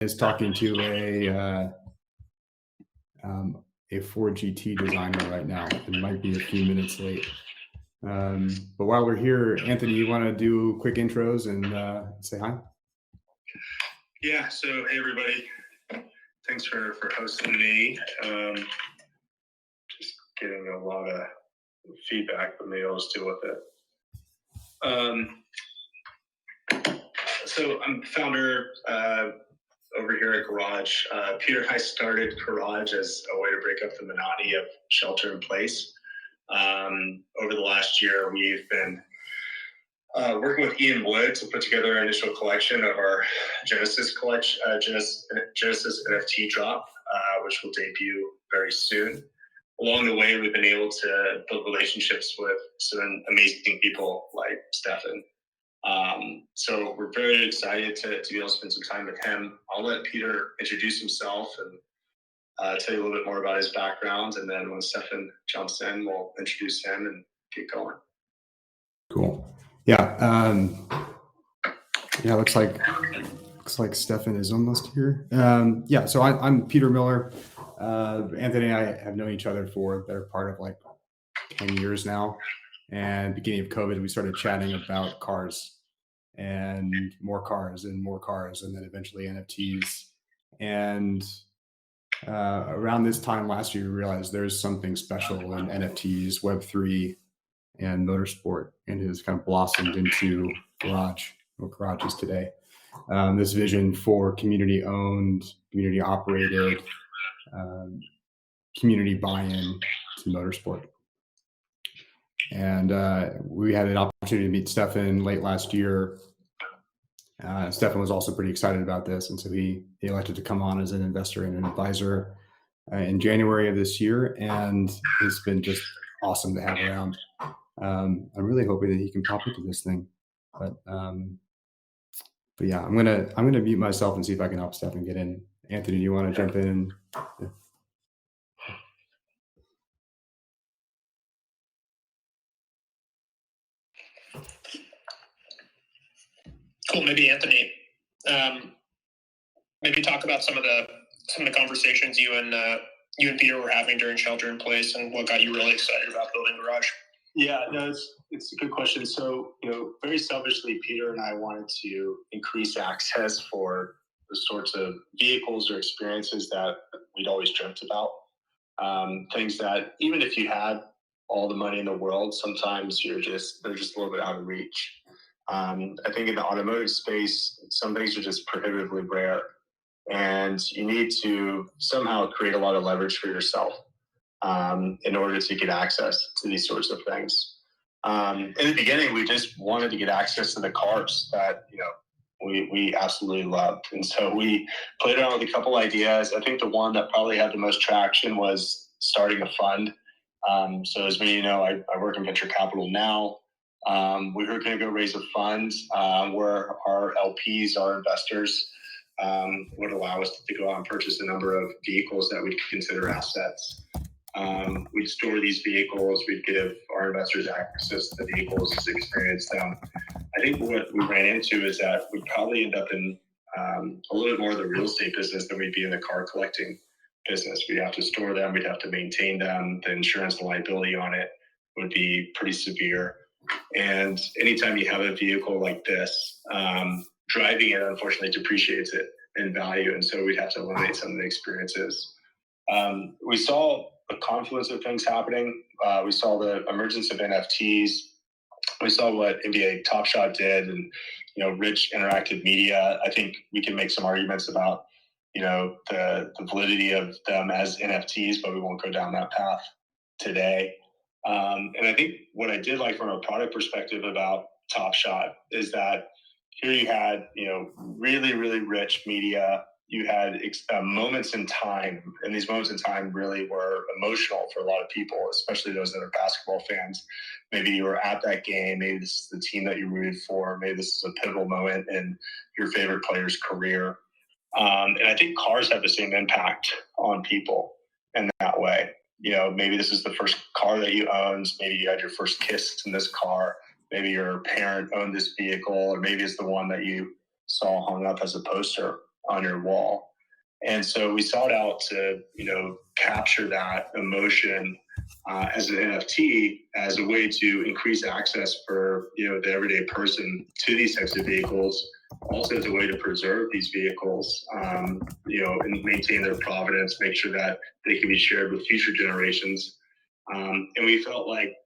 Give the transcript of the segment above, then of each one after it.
is talking to a Ford GT designer right now. It might be a few minutes late. But while we're here, Anthony, you want to do quick intros and say hi? Yeah. So, hey, everybody. Thanks for hosting me. Just getting a lot of feedback, but maybe I'll just deal with it. So I'm founder over here at Garage. Peter and I started Garage as a way to break up the monotony of shelter in place. Over the last year, we've been working with Ian Wood to put together an initial collection of our Genesis collection, Genesis NFT drop, which will debut very soon. Along the way, we've been able to build relationships with some amazing people like Stefan. So we're very excited to be able to spend some time with him. I'll let Peter introduce himself and tell you a little bit more about his background. And then when Stefan jumps in, we'll introduce him and get going. Cool. Yeah. Yeah. Looks like Stefan is almost here. Yeah. So I'm Peter Miller. Anthony and I have known each other for the better part of like 10 years now. And beginning of COVID, we started chatting about cars and more cars and more cars, and then eventually NFTs. And around this time last year, we realized there's something special in NFTs, Web3, and motorsport, and it has kind of blossomed into Garage, what Garage is today. This vision for community-owned, community-operated, community buy-in to motorsport. And we had an opportunity to meet Stefan late last year. Stefan was also pretty excited about this, and so he elected to come on as an investor and an advisor in January of this year, and it's been just awesome to have around. I'm really hoping that he can pop into this thing, but yeah, I'm gonna mute myself and see if I can help Stefan get in. Anthony, do you want to jump in? Yeah. Cool. Maybe Anthony, maybe talk about some of the conversations you and Peter were having during shelter in place, and what got you really excited about building Garage. Yeah, no, it's a good question. So, very selfishly, Peter and I wanted to increase access for the sorts of vehicles or experiences that we'd always dreamt about. Things that even if you had all the money in the world, sometimes they're just a little bit out of reach. I think in the automotive space, some things are just prohibitively rare, and you need to somehow create a lot of leverage for yourself in order to get access to these sorts of things. In the beginning, we just wanted to get access to the cars that we absolutely loved, and so we played around with a couple ideas. I think the one that probably had the most traction was starting a fund. So as many I work in venture capital now. We were going to go raise a fund where our LPs, our investors, would allow us to go out and purchase a number of vehicles that we'd consider assets. We'd store these vehicles. We'd give our investors access to the vehicles to experience them. I think what we ran into is that we'd probably end up in a little bit more of the real estate business than we'd be in the car collecting business. We'd have to store them. We'd have to maintain them. The insurance and liability on it would be pretty severe. And anytime you have a vehicle like this, driving it unfortunately depreciates it in value. And so we'd have to eliminate some of the experiences. We saw a confluence of things happening. We saw the emergence of NFTs. We saw what NBA Top Shot did, and rich interactive media. I think we can make some arguments about the validity of them as NFTs, but we won't go down that path today. And I think what I did like from a product perspective about Top Shot is that here you had really, really rich media. You had moments in time, and these moments in time really were emotional for a lot of people, especially those that are basketball fans. Maybe you were at that game. Maybe this is the team that you rooted for. Maybe this is a pivotal moment in your favorite player's career. And I think cars have the same impact on people in that way. Maybe this is the first car that you owned. Maybe you had your first kiss in this car. Maybe your parent owned this vehicle, or maybe it's the one that you saw hung up as a poster on your wall. And so we sought out to, capture that emotion as an NFT as a way to increase access for, the everyday person to these types of vehicles. Also as a way to preserve these vehicles, and maintain their provenance, make sure that they can be shared with future generations. And we felt like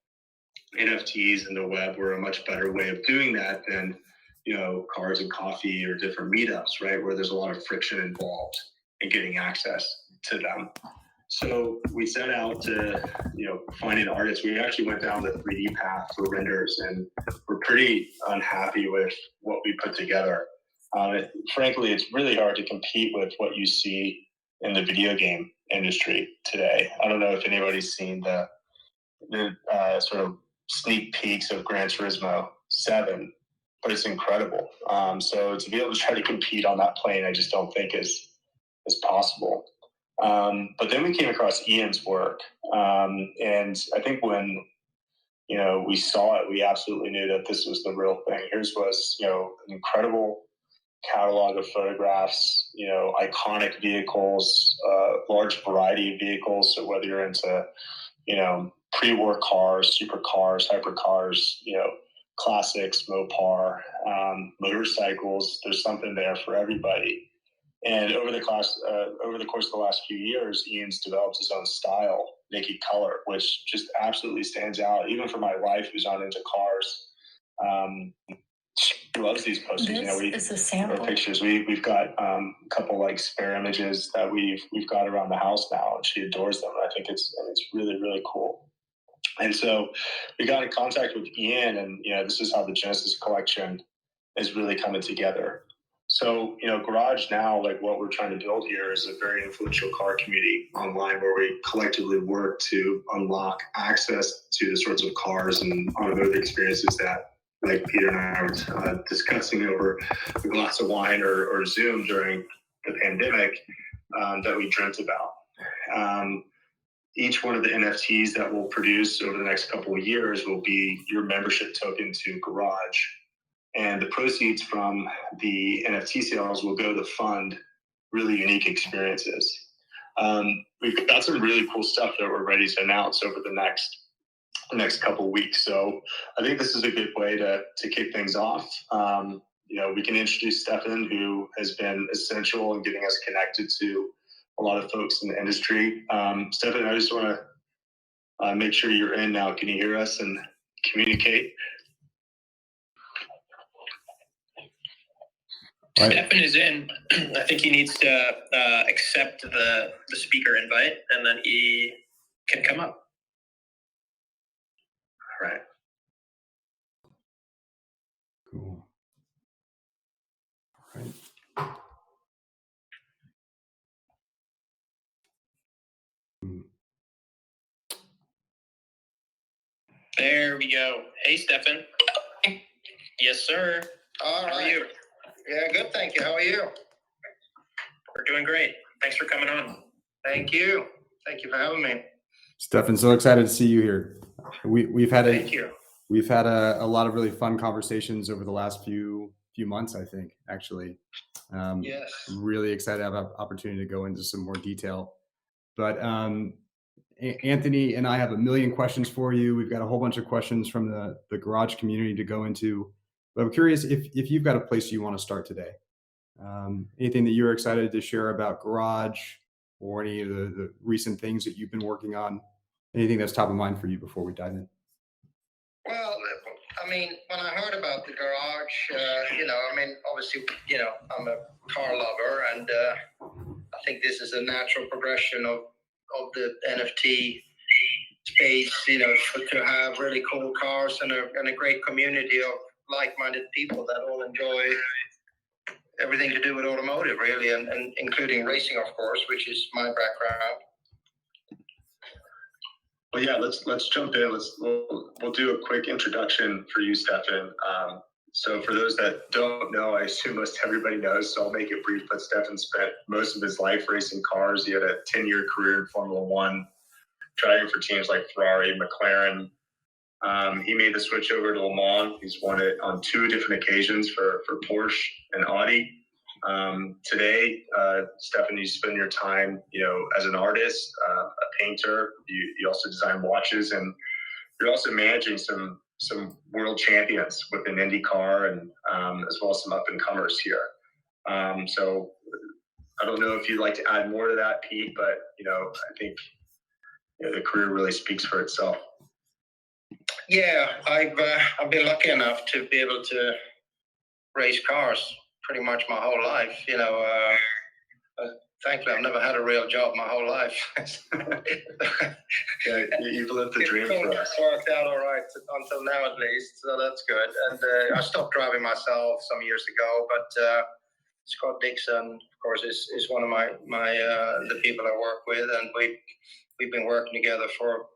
NFTs and the web were a much better way of doing that than, cars and coffee or different meetups, right? Where there's a lot of friction involved in getting access to them. So we set out to, find an artist. We actually went down the 3D path for renders, and we're pretty unhappy with what we put together. Frankly, it's really hard to compete with what you see in the video game industry today. I don't know if anybody's seen the sort of sneak peeks of Gran Turismo 7, but it's incredible. So to be able to try to compete on that plane, I just don't think is possible. But then we came across Ian's work, and I think when we saw it, we absolutely knew that this was the real thing. Here's was an incredible catalog of photographs, iconic vehicles, large variety of vehicles. So whether you're into pre-war cars, supercars, hypercars, classics, Mopar, motorcycles, there's something there for everybody. And over the course of the last few years, Ian's developed his own style, naked color, which just absolutely stands out. Even for my wife, who's not into cars, she loves these posters. This is a sample. Or pictures. We've got a couple like spare images that we've got around the house now, and she adores them. I think it's really, really cool. And so we got in contact with Ian, and this is how the Genesis collection is really coming together. So, Garage now, like what we're trying to build here is a very influential car community online where we collectively work to unlock access to the sorts of cars and automotive experiences that, like Peter and I were discussing over a glass of wine or Zoom during the pandemic, that we dreamt about. Each one of the NFTs that we'll produce over the next couple of years will be your membership token to Garage. And the proceeds from the NFT sales will go to fund really unique experiences. We've got some really cool stuff that we're ready to announce over the next couple of weeks. So I think this is a good way to kick things off. We can introduce Stefan, who has been essential in getting us connected to a lot of folks in the industry. Stefan, I just want to make sure you're in now. Can you hear us and communicate? Stefan is in. I think he needs to accept the speaker invite, and then he can come up. All right. Cool. All right. There we go. Hey, Stefan. Yes, sir. All right. How are you? Yeah, good. Thank you. How are you? We're doing great. Thanks for coming on. Thank you. Thank you for having me. Stefan, so excited to see you here. We've had Thank you. We've had a lot of really fun conversations over the last few months, I think, actually. Yes. I'm really excited to have an opportunity to go into some more detail. But Anthony and I have a million questions for you. We've got a whole bunch of questions from the Garage community to go into. But I'm curious if you've got a place you want to start today. Anything that you're excited to share about Garage or any of the recent things that you've been working on? Anything that's top of mind for you before we dive in? Well, I mean, when I heard about the Garage, obviously, I'm a car lover, and I think this is a natural progression of the NFT space, to have really cool cars and a great community of like-minded people that all enjoy everything to do with automotive, really, and including racing, of course, which is my background. Well, yeah, let's jump in. We'll do a quick introduction for you, Stefan. So for those that don't know, I assume most everybody knows, so I'll make it brief, but Stefan spent most of his life racing cars. He had a 10-year career in Formula One, driving for teams like Ferrari, McLaren. He made the switch over to Le Mans. He's won it on 2 different occasions for Porsche and Audi. Today, Stefan, you spend your time, as an artist, a painter. You also design watches, and you're also managing some world champions within IndyCar, and as well as some up and comers here. So I don't know if you'd like to add more to that, Pete, but I think the career really speaks for itself. Yeah, I've been lucky enough to be able to race cars pretty much my whole life. Thankfully, I've never had a real job my whole life. Yeah, you've lived the dream for us. It's worked out all right until now, at least, so that's good. And I stopped driving myself some years ago, but Scott Dixon, of course, is one of my the people I work with, and we've been working together for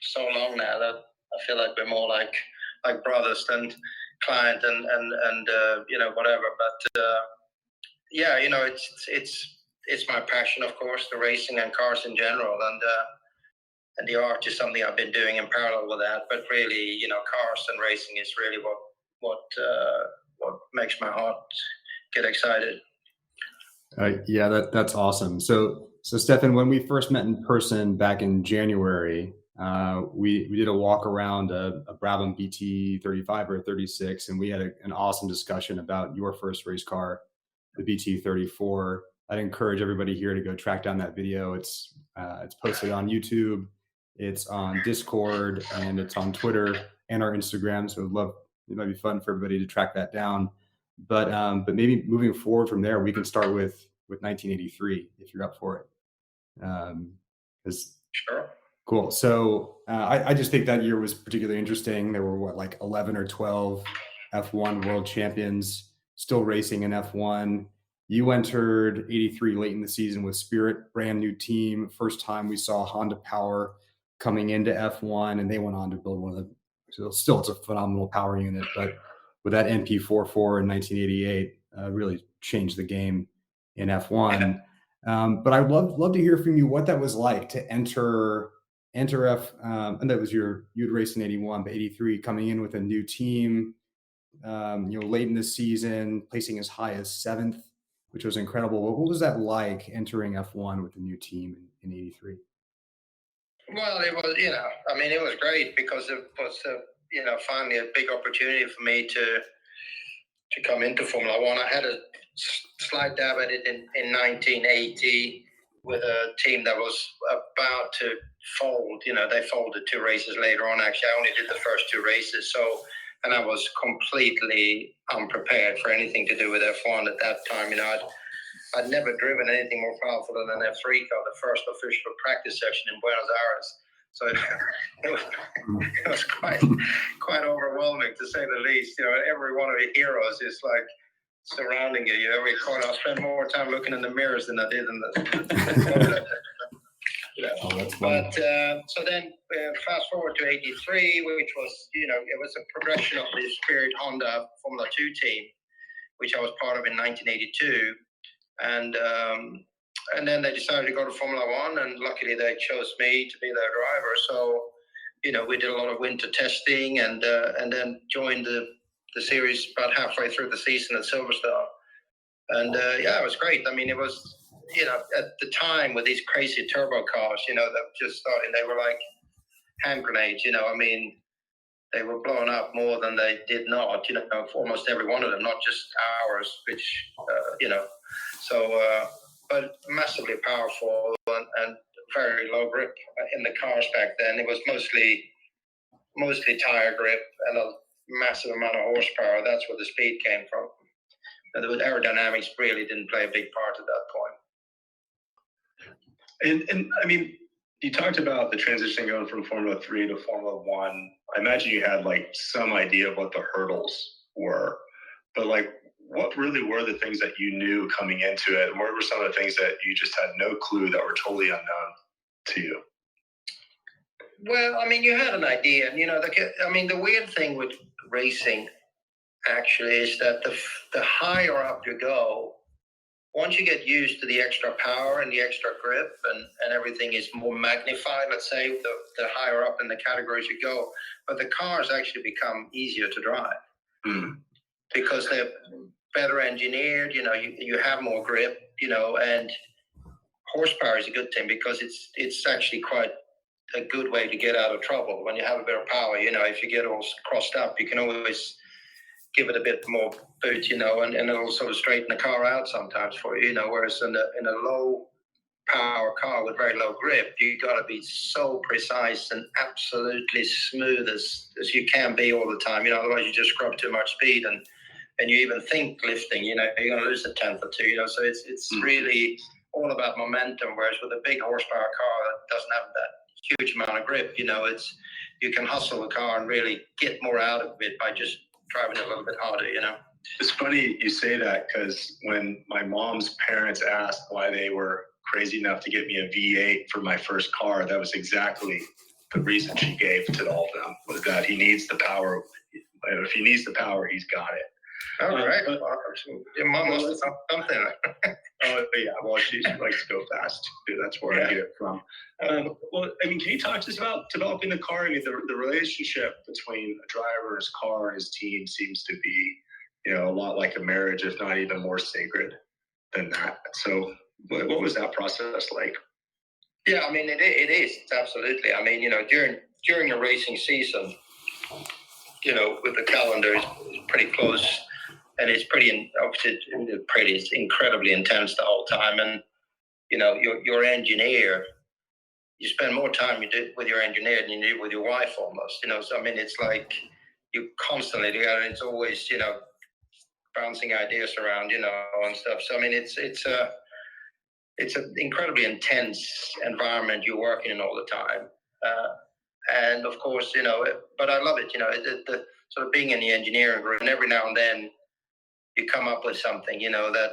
so long now that I feel like we're more like brothers than client and whatever. But yeah, it's my passion, of course, the racing and cars in general, and the art is something I've been doing in parallel with that. But really, cars and racing is really what makes my heart get excited. Yeah, that's awesome. So Stefan, when we first met in person back in January, we did a walk around a Brabham BT 35 or 36, and we had an awesome discussion about your first race car, the BT 34. I'd encourage everybody here to go track down that video. It's posted on YouTube, it's on Discord, and it's on Twitter and our Instagram. So it might be fun for everybody to track that down. But maybe moving forward from there, we can start with 1983 if you're up for it. Sure. Cool. So I just think that year was particularly interesting. There were 11 or 12 F1 world champions still racing in F1. You entered 83 late in the season with Spirit, brand new team. First time we saw Honda Power coming into F1, and they went on to build one of the. So still, it's a phenomenal power unit, but with that MP44 in 1988, really changed the game in F1. But I'd love to hear from you what that was like to enter F. And that was you'd raced in 81, but 83 coming in with a new team. Late in the season, placing as high as 7th, which was incredible. What was that like entering F1 with a new team in 83? Well, it was, it was great because it was, finally a big opportunity for me to come into Formula One. I had a slight dab at it in 1980 with a team that was about to fold. They folded 2 races later on. Actually, I only did the first 2 races. And I was completely unprepared for anything to do with F1 at that time. I'd never driven anything more powerful than an F3 car, the first official practice session in Buenos Aires. So it was quite overwhelming, to say the least. Every one of the heroes is like surrounding you. Every corner, I spent more time looking in the mirrors than I did in the Oh, that's funny. But so then fast forward to 83, which was, it was a progression of the Spirit Honda Formula 2 team, which I was part of in 1982. And then they decided to go to Formula One, and luckily they chose me to be their driver. So, we did a lot of winter testing, and then joined the series about halfway through the season at Silverstone. And it was great. I mean, it was, at the time with these crazy turbo cars, that were just starting, they were like hand grenades. They were blowing up more than they did not. For almost every one of them, not just ours, which but massively powerful and very low grip in the cars back then. It was mostly tire grip and a massive amount of horsepower. That's where the speed came from. And the aerodynamics really didn't play a big part at that point. And I mean, you talked about the transition going from Formula 3 to Formula 1. I imagine you had some idea of what the hurdles were, but what really were the things that you knew coming into it? And what were some of the things that you just had no clue that were totally unknown to you? Well, you had an idea. The weird thing with racing actually is that the higher up you go, once you get used to the extra power and the extra grip and everything is more magnified, let's say, the higher up in the categories you go, but the cars actually become easier to drive. Because better engineered. You have more grip. And horsepower is a good thing because it's actually quite a good way to get out of trouble when you have a bit of power. If you get all crossed up, you can always give it a bit more boot, and it'll sort of straighten the car out sometimes for you, whereas in a low power car with very low grip, you got to be so precise and absolutely smooth as you can be all the time. Otherwise you just scrub too much speed and you even think lifting, you're going to lose a tenth or two. So it's really all about momentum. Whereas with a big horsepower car that doesn't have that huge amount of grip, you can hustle the car and really get more out of it by just driving it a little bit harder. It's funny you say that, because when my mom's parents asked why they were crazy enough to get me a V8 for my first car, that was exactly the reason she gave to all of them, was that he needs the power. If he needs the power, he's got it. All right. Your mom must have done something. Oh, yeah. Well, she likes to go fast. That's where I get it from. Well, can you talk to us about developing the car? The relationship between a driver, his car, and his team seems to be, a lot like a marriage, if not even more sacred than that. So what was that process like? Yeah, it is, absolutely. During the racing season, with the calendar, it's pretty close. And it's it's incredibly intense the whole time. And, your engineer, you spend more time with your engineer than you do with your wife almost, So, it's like you constantly together. It's always, bouncing ideas around, and stuff. So, it's an incredibly intense environment you're working in all the time. And of course, but I love it, the sort of being in the engineering room, and every now and then, you come up with something, that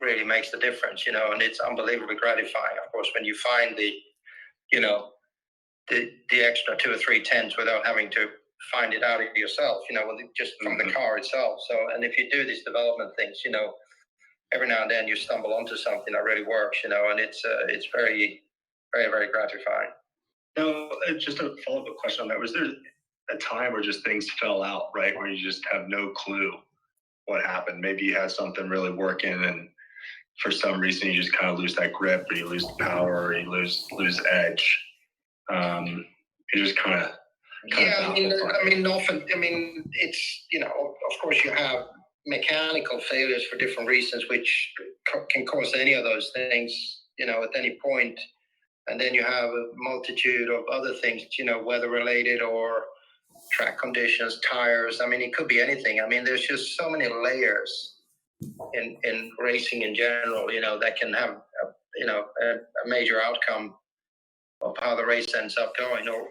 really makes the difference, and it's unbelievably gratifying, of course, when you find the extra 2 or 3 tenths without having to find it out yourself, just from the car itself. So, and if you do these development things, every now and then you stumble onto something that really works, and it's very, very, very gratifying. Now, just a follow-up question on that. Was there a time where just things fell out, right, where you just have no clue what happened? Maybe you had something really working, and for some reason you just kind of lose that grip, or you lose the power, or you lose edge. You just kind of often, it's, of course you have mechanical failures for different reasons, which can cause any of those things, at any point. And then you have a multitude of other things, weather related or track conditions, tires. It could be anything. There's just so many layers in racing in general, that can have, a major outcome of how the race ends up going, or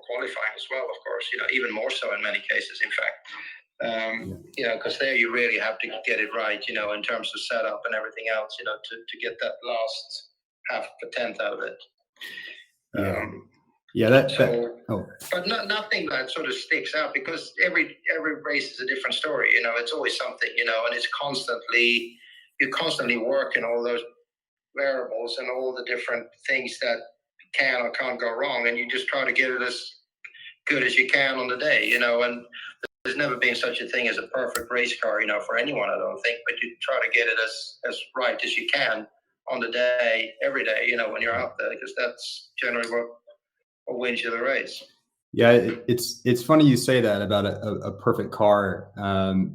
qualifying as well, of course, even more so in many cases, in fact. Because there you really have to get it right, in terms of setup and everything else, to get that last half a tenth out of it. But nothing that sort of sticks out, because every race is a different story. It's always something, and it's you're constantly working all those variables and all the different things that can or can't go wrong, and you just try to get it as good as you can on the day, and there's never been such a thing as a perfect race car, for anyone, I don't think, but you try to get it as right as you can on the day, every day, when you're out there, because that's generally what wins you the race. Yeah, it's funny you say that about a perfect car.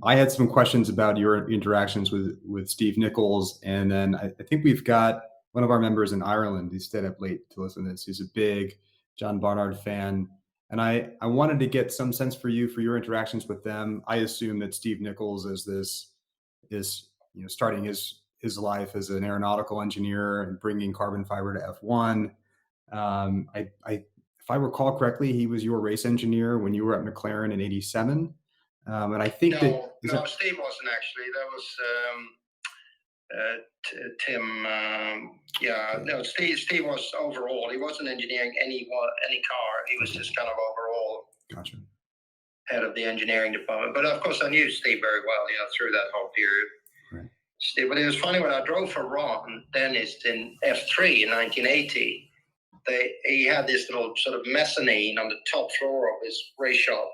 I had some questions about your interactions with Steve Nichols, and then I think we've got one of our members in Ireland who stayed up late to listen to this. He's a big John Barnard fan, and I wanted to get some sense for your interactions with them. I assume that Steve Nichols is starting his life as an aeronautical engineer and bringing carbon fiber to F1. If I recall correctly, he was your race engineer when you were at McLaren in '87. And I think Steve wasn't actually. That was Tim. Steve was overall. He wasn't engineering any car. He was just kind of overall. Gotcha. Head of the engineering department. But of course, I knew Steve very well. Through that whole period. Right. Steve, but it was funny when I drove for Ron Dennis in F3 in 1980. He had this little sort of mezzanine on the top floor of his race shop,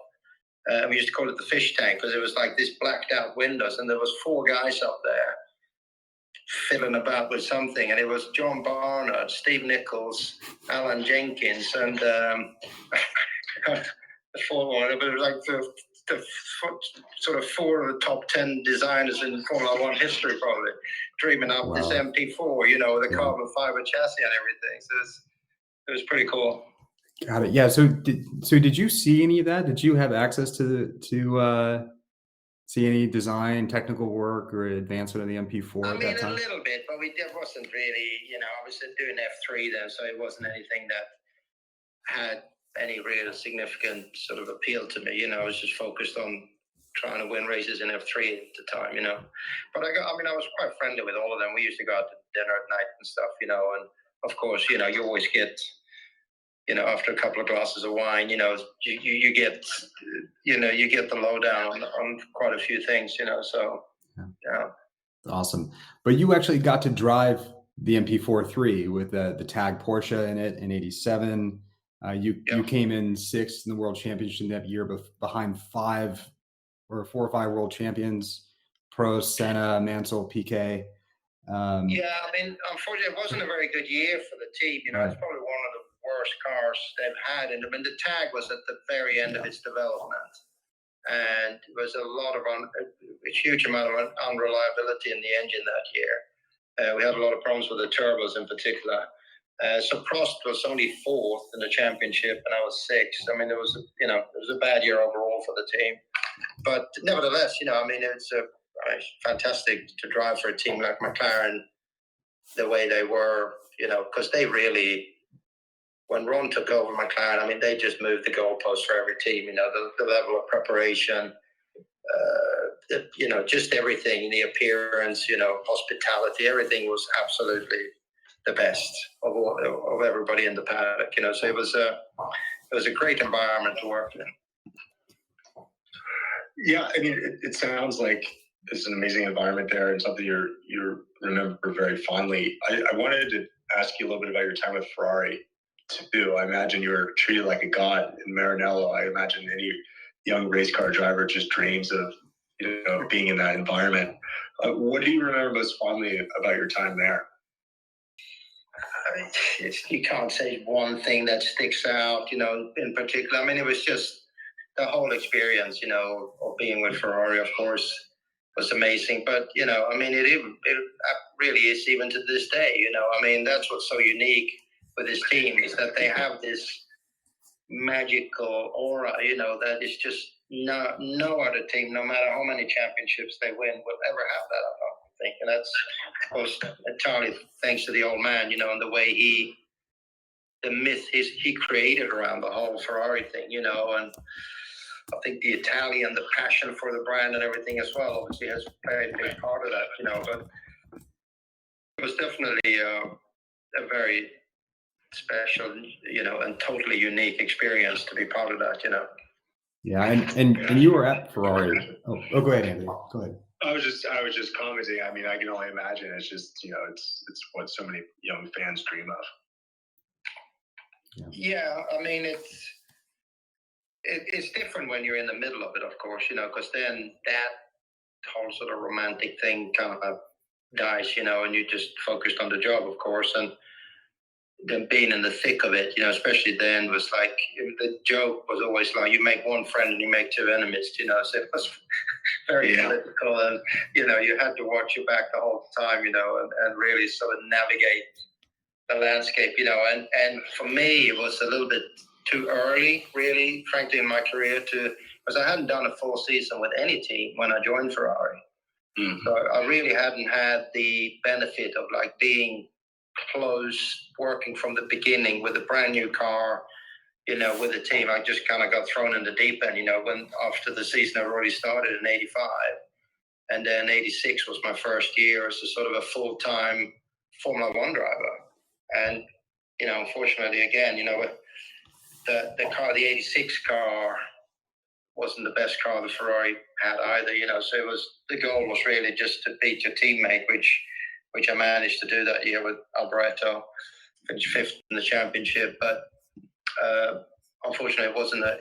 We used to call it the fish tank because it was like this blacked out windows, and there was 4 guys up there fiddling about with something, and it was John Barnard, Steve Nichols, Alan Jenkins, and the 4th one. But it was like the sort of 4 of the top 10 designers in Formula One history, probably dreaming up this MP4, you know, with a carbon fiber chassis and everything. So it was pretty cool. Got it. Yeah. So did you see any of that? Did you have access to see any design, technical work, or advancement of the MP4 I at mean, that time? a little bit, but it wasn't really, you know, I was doing F3 then, so it wasn't anything that had any real significant sort of appeal to me. You know, I was just focused on trying to win races in F3 at the time, you know. But I was quite friendly with all of them. We used to go out to dinner at night and stuff, you know, and of course, you know, you always get, you know, after a couple of glasses of wine, you know, you get, you know, you get the lowdown on quite a few things, you know, so, yeah. Awesome. But you actually got to drive the MP4-3 with the tag Porsche in it in '87. You came in 6th in the World Championship that year, behind 4 or 5 world champions: Prost, Senna, Mansell, Piquet. I mean, unfortunately, it wasn't a very good year for the team. You know, it's probably one of the worst cars they've had. And I mean, the tag was at the very end of its development, and there was a huge amount of unreliability in the engine that year. We had a lot of problems with the turbos in particular. So Prost was only 4th in the championship, and I was 6th. I mean, it was a bad year overall for the team. But nevertheless, you know, I mean, it's fantastic to drive for a team like McLaren the way they were, you know, because they really, when Ron took over McLaren, I mean, they just moved the goalposts for every team, you know, the level of preparation, you know, just everything, the appearance, you know, hospitality, everything was absolutely the best of everybody in the paddock, you know, so it was a great environment to work in. Yeah, I mean, it sounds like it's an amazing environment there and something you remember very fondly. I wanted to ask you a little bit about your time with Ferrari too. I imagine you were treated like a god in Maranello. I imagine any young race car driver just dreams of, you know, being in that environment. What do you remember most fondly about your time there? You can't say one thing that sticks out, you know, in particular. I mean, it was just the whole experience, you know, of being with Ferrari, of course, was amazing. But, you know, I mean, it really is even to this day, you know. I mean, that's what's so unique with this team is that they have this magical aura, you know, that is just no other team, no matter how many championships they win, will ever have that, I don't think. And that's, of course, entirely thanks to the old man, you know, and the way the myth he created around the whole Ferrari thing, you know, and I think the Italian, the passion for the brand and everything as well, obviously has played a big part of that, you know, but it was definitely a very special, you know, and totally unique experience to be part of that, you know. Yeah, and you were at Ferrari. Oh, go ahead, Anthony. Go ahead. I was just commenting. I mean, I can only imagine. It's just, you know, it's what so many young fans dream of. Yeah, I mean, it's different when you're in the middle of it, of course, you know, because then that whole sort of romantic thing kind of dies, you know, and you just focused on the job, of course, and then being in the thick of it, you know, especially then was like, the joke was always like, you make one friend and you make 2 enemies, you know, so it was very political, and, you know, you had to watch your back the whole time, you know, and really sort of navigate the landscape, you know, and for me, it was a little bit too early, really, frankly, in my career because I hadn't done a full season with any team when I joined Ferrari. Mm-hmm. So I really hadn't had the benefit of like being close, working from the beginning with a brand new car, you know, with a team. I just kind of got thrown in the deep end, you know, when after the season had already started in '85. And then '86 was my first year as a sort of a full-time Formula One driver. And, you know, unfortunately, again, you know, the car, the '86 car wasn't the best car the Ferrari had either, you know, so the goal was really just to beat your teammate, which I managed to do that year with Alboreto, finished 5th in the championship. But unfortunately,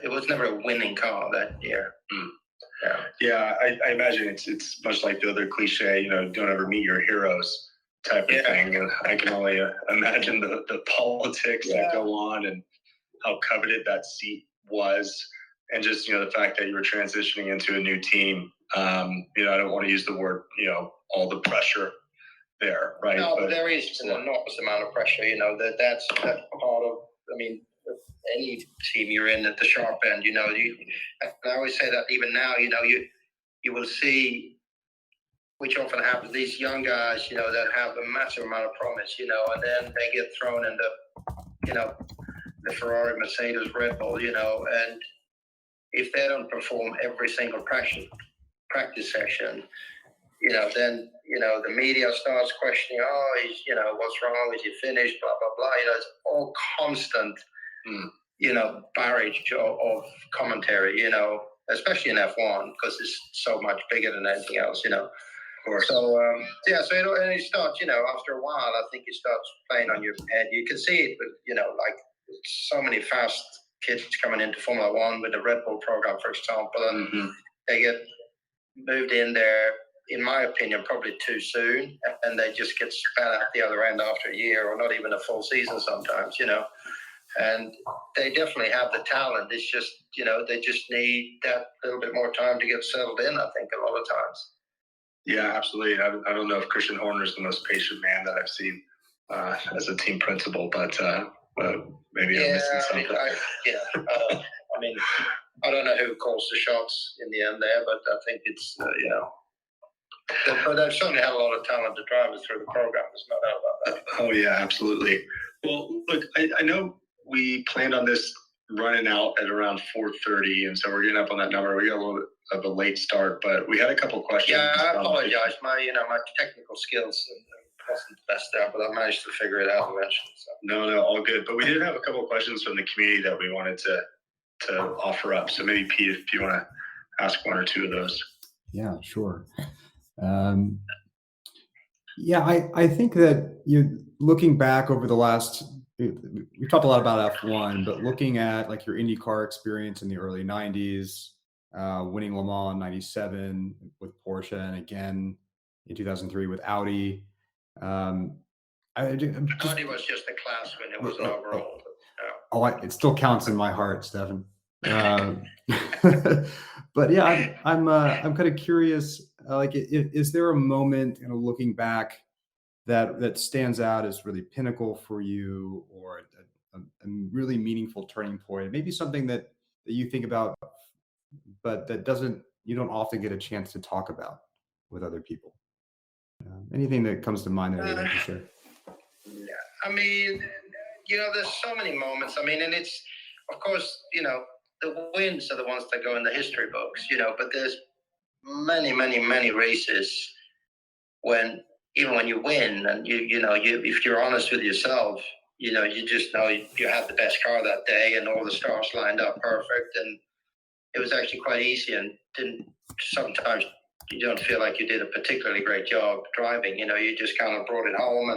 it was never a winning car that year. Yeah, I imagine it's much like the other cliche, don't ever meet your heroes type of thing. And I can only imagine the politics that go on and how coveted that seat was. And just, the fact that you were transitioning into a new team. I don't want to use the word, all the pressure there, right? No, but there is an enormous amount of pressure, that's part of, any team you're in at the sharp end, and I always say that even now, you will see, which often happens, these young guys, that have a massive amount of promise, and then they get thrown into, the Ferrari, Mercedes, Red Bull, and if they don't perform every single practice session, then, the media starts questioning, what's wrong, is he finished, blah, blah, blah. It's all constant, barrage of commentary, especially in F1, because it's so much bigger than anything else, Of course. So, so it starts, after a while, I think it starts playing on your head. You can see it, but, like so many fast kids coming into Formula One with the Red Bull program, for example, and they get moved in there, in my opinion, probably too soon, and they just get spat out the other end after a year or not even a full season sometimes, and they definitely have the talent. It's just, they just need that little bit more time to get settled in, I think, a lot of times. Yeah, absolutely. I don't know if Christian Horner is the most patient man that I've seen as a team principal, but maybe I'm missing something. I don't know who calls the shots in the end there, but I think it's, but they've certainly had a lot of talented drivers through the program. There's no doubt about that. Oh, yeah, absolutely. Well, look, I know we planned on this running out at around 4:30, and so we're getting up on that number. We got a little bit of a late start, but we had a couple questions. Yeah, I apologize. My technical skills wasn't the best there, but I managed to figure it out eventually. So. No, all good. But we did have a couple of questions from the community that we wanted to offer up. So maybe Pete, if you want to ask one or two of those. Yeah, sure. I think that looking back over the last, we talked a lot about F1, but looking at like your IndyCar experience in the early 90s, winning Le Mans in 97 with Porsche, and again in 2003 with Audi. Audi was just a class when it was an overall. It still counts in my heart, Stefan. But yeah, I'm kind of curious. Is there a moment, looking back, that stands out as really pinnacle for you, or a really meaningful turning point? Maybe something that you think about, but that you don't often get a chance to talk about with other people. Anything that comes to mind that you'd like to share? There's so many moments. And it's, of course, the wins are the ones that go in the history books, but there's many, many, many races even when you win, and if you're honest with yourself, you just know you had the best car that day and all the stars lined up perfect, and it was actually quite easy, and sometimes you don't feel like you did a particularly great job driving, you just kind of brought it home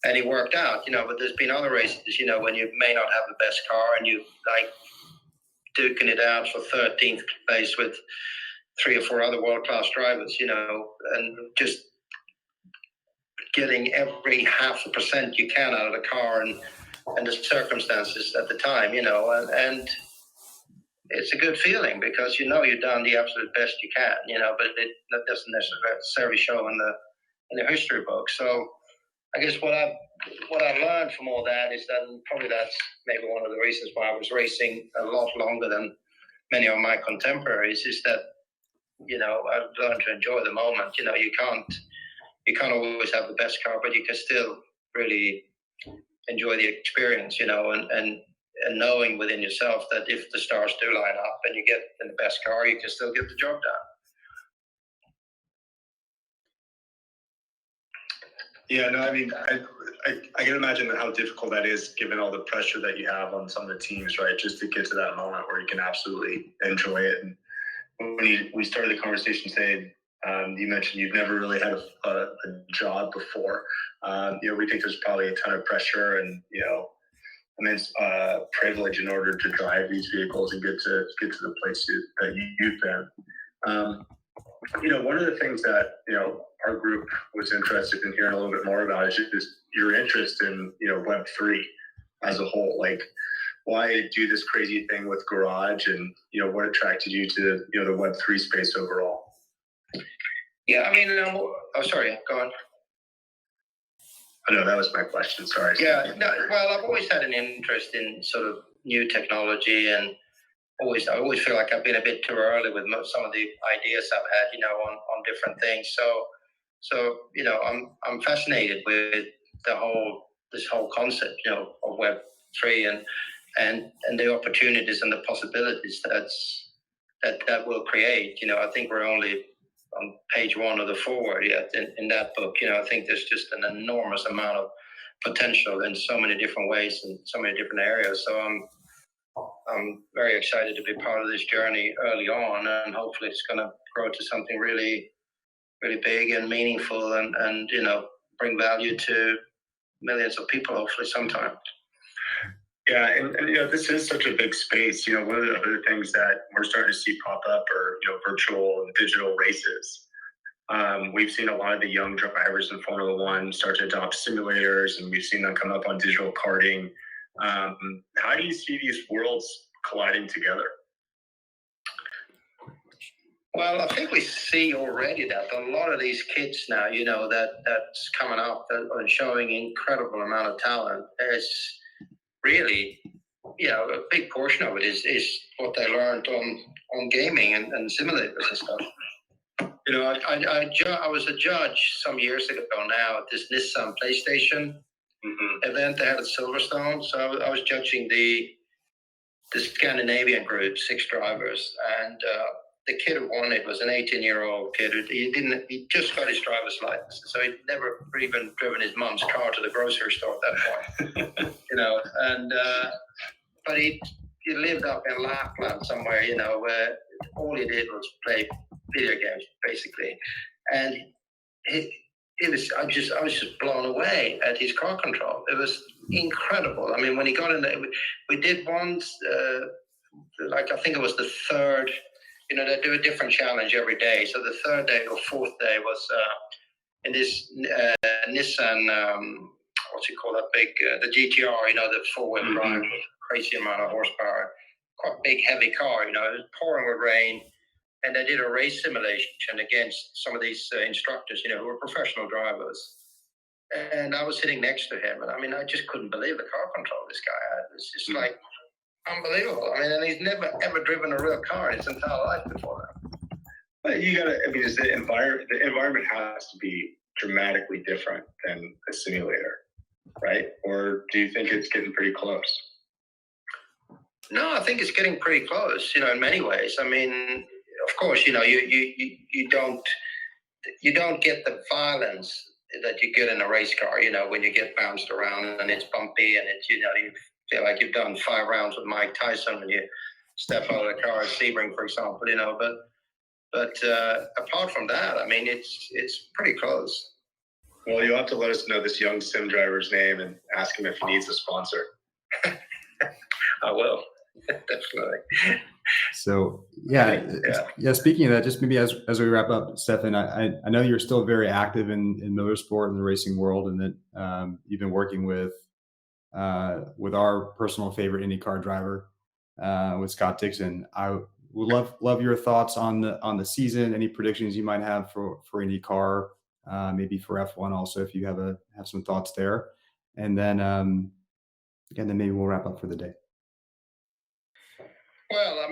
and it worked out, but there's been other races, when you may not have the best car and you like duking it out for 13th place with 3 or 4 other world-class drivers, and just getting every 0.5% you can out of the car and the circumstances at the time, and it's a good feeling because you've done the absolute best you can, but that doesn't necessarily show in the history book. So I guess what I learned from all that is that, and probably that's maybe one of the reasons why I was racing a lot longer than many of my contemporaries, is that I've learned to enjoy the moment. You can't always have the best car, but you can still really enjoy the experience, and knowing within yourself that if the stars do line up and you get in the best car, you can still get the job done. Yeah, no, I can imagine how difficult that is, given all the pressure that you have on some of the teams, right? Just to get to that moment where you can absolutely enjoy it. And when we started the conversation saying, you mentioned you've never really had a job before. We think there's probably a ton of pressure, and immense privilege in order to drive these vehicles and get to the places that you've been. One of the things that our group was interested in hearing a little bit more about is just your interest in Web3 as a whole. Like, why do this crazy thing with Garage, and what attracted you to the Web3 space overall? Yeah, I mean, sorry, go on. Oh, no, that was my question. Sorry. Yeah, no, well, I've always had an interest in sort of new technology, and I always feel like I've been a bit too early with some of the ideas I've had, on different things. So I'm fascinated with this whole concept, of Web3 and the opportunities and the possibilities that will create. I think we're only on page 1 of the foreword yet in that book. I think there's just an enormous amount of potential in so many different ways and so many different areas. So I'm very excited to be part of this journey early on, and hopefully it's going to grow to something really, really big and meaningful, and bring value to millions of people, hopefully sometime. Yeah, and this is such a big space. One of the other things that we're starting to see pop up are virtual and digital races. We've seen a lot of the young drivers in Formula One start to adopt simulators, and we've seen them come up on digital karting. How do you see these worlds colliding together? Well, I think we see already that a lot of these kids now, that's coming up and showing incredible amount of talent. It's really, a big portion of it is what they learned on gaming and simulators and stuff. I was a judge some years ago now at this Nissan PlayStation event they had at Silverstone. So I was judging the Scandinavian group, 6 drivers, and the kid who won it was an 18-year-old kid. He just got his driver's license, so he'd never even driven his mum's car to the grocery store at that point. But he lived up in Lapland somewhere, where all he did was play video games basically, and I was just blown away at his car control. It was incredible. I mean, when he got in there, we did once, I think it was the third. They do a different challenge every day. So the third day or fourth day was in this Nissan, what's it called, that big, the GTR, the four-wheel drive, with crazy amount of horsepower, quite big, heavy car, it was pouring with rain. And they did a race simulation against some of these instructors, who were professional drivers. And I was sitting next to him, and I just couldn't believe the car control this guy had. It's just like unbelievable. And he's never ever driven a real car in his entire life before that. But the environment has to be dramatically different than a simulator, right? Or do you think it's getting pretty close? No, I think it's getting pretty close, in many ways. Of course, you don't get the violence that you get in a race car, when you get bounced around and it's bumpy and it's, you feel like you've done 5 rounds with Mike Tyson when you step out of the car at Sebring, for example, but apart from that, it's pretty close. Well, you'll have to let us know this young sim driver's name and ask him if he needs a sponsor. I will. Definitely. So yeah. Speaking of that, just maybe as we wrap up, Stefan, I know you're still very active in motorsport and the racing world, and that you've been working with our personal favorite IndyCar driver, with Scott Dixon. I would love your thoughts on the season. Any predictions you might have for IndyCar, maybe for F1 also, if you have some thoughts there, and then then maybe we'll wrap up for the day. Well,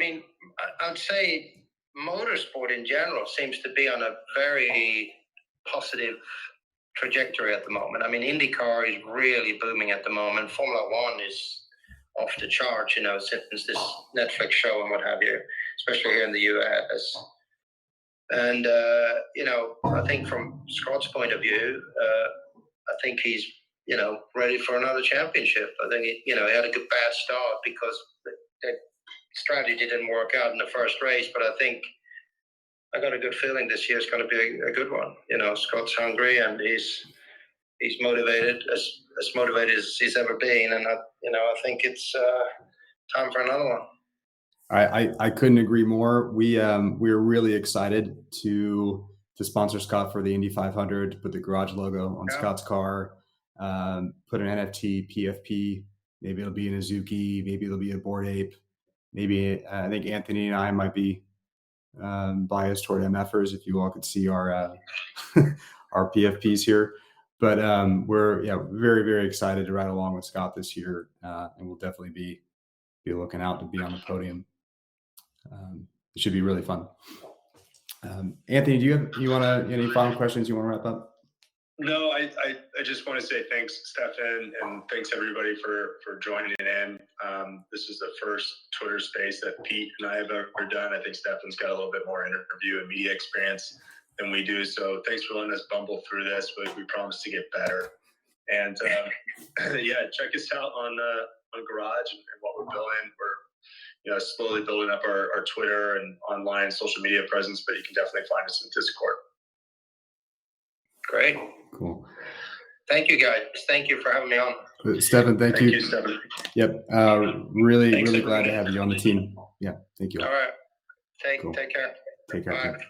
I'd say motorsport in general seems to be on a very positive trajectory at the moment. IndyCar is really booming at the moment. Formula One is off the charts, since this Netflix show and what have you, especially here in the US. And, I think from Scott's point of view, I think he's, ready for another championship. I think, he had a bad start because the strategy didn't work out in the first race, but I think I got a good feeling this year is going to be a good one. Scott's hungry and he's he's motivated, as motivated as he's ever been, and I think it's time for another one. I couldn't agree more. We're really excited to sponsor Scott for the Indy 500, put the garage logo on Scott's car, put an NFT, PFP. Maybe it'll be an Azuki, maybe it'll be a Bored Ape. Maybe I think Anthony and I might be biased toward MFers. If you all could see our our PFPs here, but we're very, very excited to ride along with Scott this year, and we'll definitely be looking out to be on the podium. It should be really fun. Anthony, do you want to any final questions you want to wrap up? No, I just want to say thanks, Stefan, and thanks everybody for joining in. This is the first Twitter space that Pete and I have ever done. I think Stefan's got a little bit more interview and media experience than we do. So thanks for letting us bumble through this, but we promise to get better. And check us out on Garage and what we're building. We're slowly building up our Twitter and online social media presence, but you can definitely find us in Discord. Great. Cool. Thank you, guys. Thank you for having me on. Stefan, thank you. Thank you, Stefan. Yep. Really glad to have you on the team. Yeah. Thank you. All right. Take Cool. care. Take care. Bye.